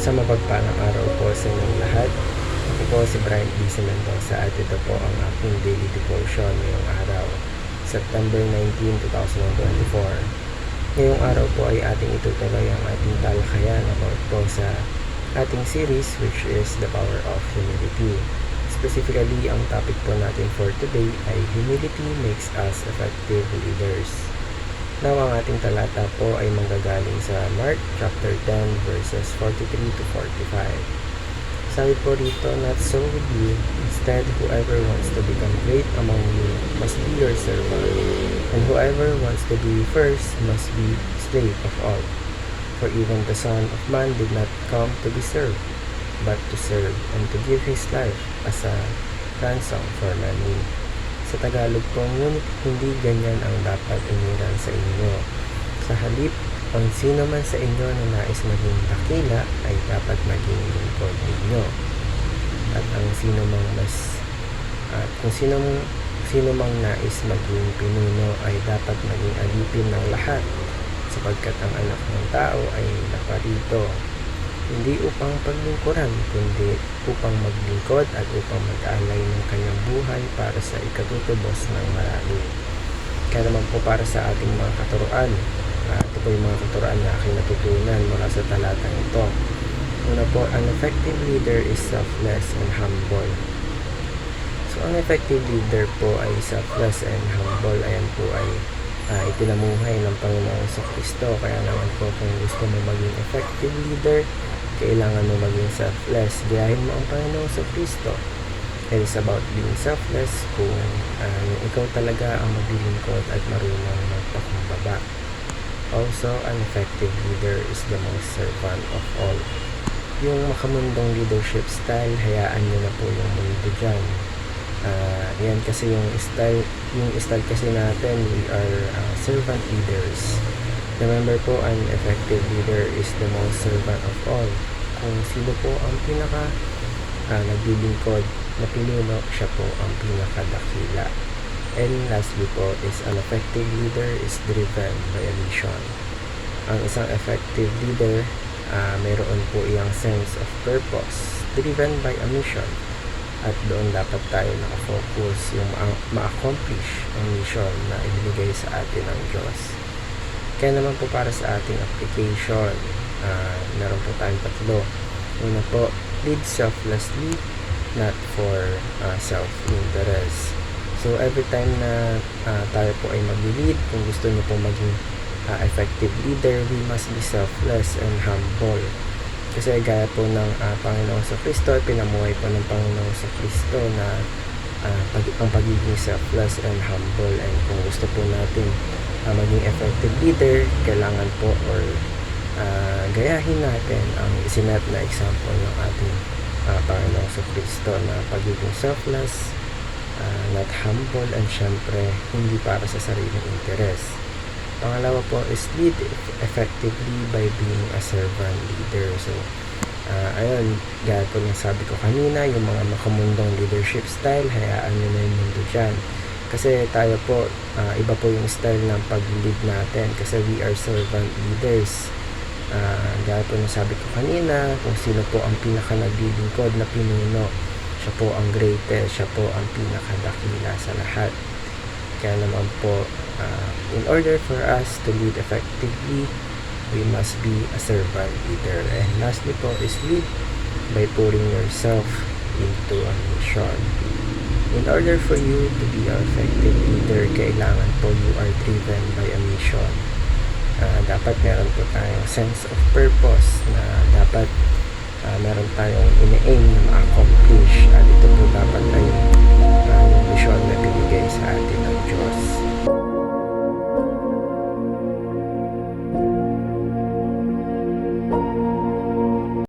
Sa mapagpalang araw po sa inyong lahat. Ako po si Brian D. Mendoza at ito po ang aking daily devotion ngayong araw, September 19, 2024. Ngayong araw po ay ating itutuloy ang ating talakayan about po sa ating series which is the power of humility. Specifically, ang topic po natin for today ay humility makes us effective leaders. Now, ang ating talata po ay manggagaling sa Mark chapter 10 verses 43 to 45. Sabi po rito, not so with you. Instead, whoever wants to become great among you must be your servant, and whoever wants to be first must be slave of all. For even the Son of Man did not come to be served, but to serve and to give his life as a ransom for many. Sa Tagalog po, ngunit hindi ganyan ang dapat iniran sa inyo. Sa halip, ang sino man sa inyo na nais maging dakila ay dapat maging lingkod ninyo. At ang kung sino mang nais maging pinuno ay dapat maging alipin ng lahat, sapagkat ang anak ng tao ay naparito hindi upang paglingkuran, kundi upang maglingkod at upang mag-alay ng kanyang buhay para sa ikatutubos ng marami. Kaya naman po para sa ating mga katuruan, ito po yung mga katuruan na aking natutunan mula sa talatang ito. Una po, an effective leader is selfless and humble. So, ang effective leader po ay selfless and humble. Ayan po ay ipinamuhay ng Panginoong Kristo. Kaya naman po kung gusto mo maging effective leader, kailangan mo maging selfless. Gayahin mo ang Panginoong Kristo. It is about being selfless kung ikaw talaga ang maglilingkod at marunong magpakumbaba. Also, an effective leader is the most servant of all. Yung makamundong leadership style, hayaan nyo na po yung mundo dyan. Yan kasi yung style kasi natin, we are servant leaders. Remember po, an effective leader is the most servant of all. Kung sino po ang pinaka naglilingkod na pinuno, siya po ang pinakadakila. And lastly po is an effective leader is driven by a mission. Ang isang effective leader, mayroon po iyang sense of purpose, driven by a mission. At doon dapat tayo nakafocus yung ma-accomplish ang mission na ibinigay sa atin ng Diyos. Kaya naman po para sa ating application, meron po tayong tatlo. Una po, lead selflessly, not for self-interest. So every time na tayo po ay mag-lead, kung gusto niyo po maging effective leader, we must be selfless and humble. Kasi gaya po ng Panginoong Kristo, pinamuhay po ng Panginoong Kristo na ang pagiging selfless and humble. And kung gusto po natin maging effective leader, kailangan po or gayahin natin ang isinet na example ng ating Panginoong Kristo na pagiging selfless, not humble, and syempre hindi para sa sariling interes. Pangalawa po is lead effectively by being a servant leader. So ayun, gaya po ng sabi ko kanina, yung mga makamundong leadership style, hayaan nyo na yung mundo dyan. Kasi tayo po, iba po yung style ng pag-lead natin kasi we are servant leaders. Gaya po ng sabi ko kanina, kung sino po ang pinaka-naglilingkod na pinuno, siya po ang greatest, siya po ang pinakadakila sa lahat. Kaya naman po, in order for us to lead effectively, we must be a servant leader. And lastly po is lead by putting yourself into a mission. In order for you to be an effective leader, kailangan po you are driven by a mission. Dapat meron po tayong sense of purpose na dapat meron tayong ine-aim na ma-accomplish. At ito po dapat ay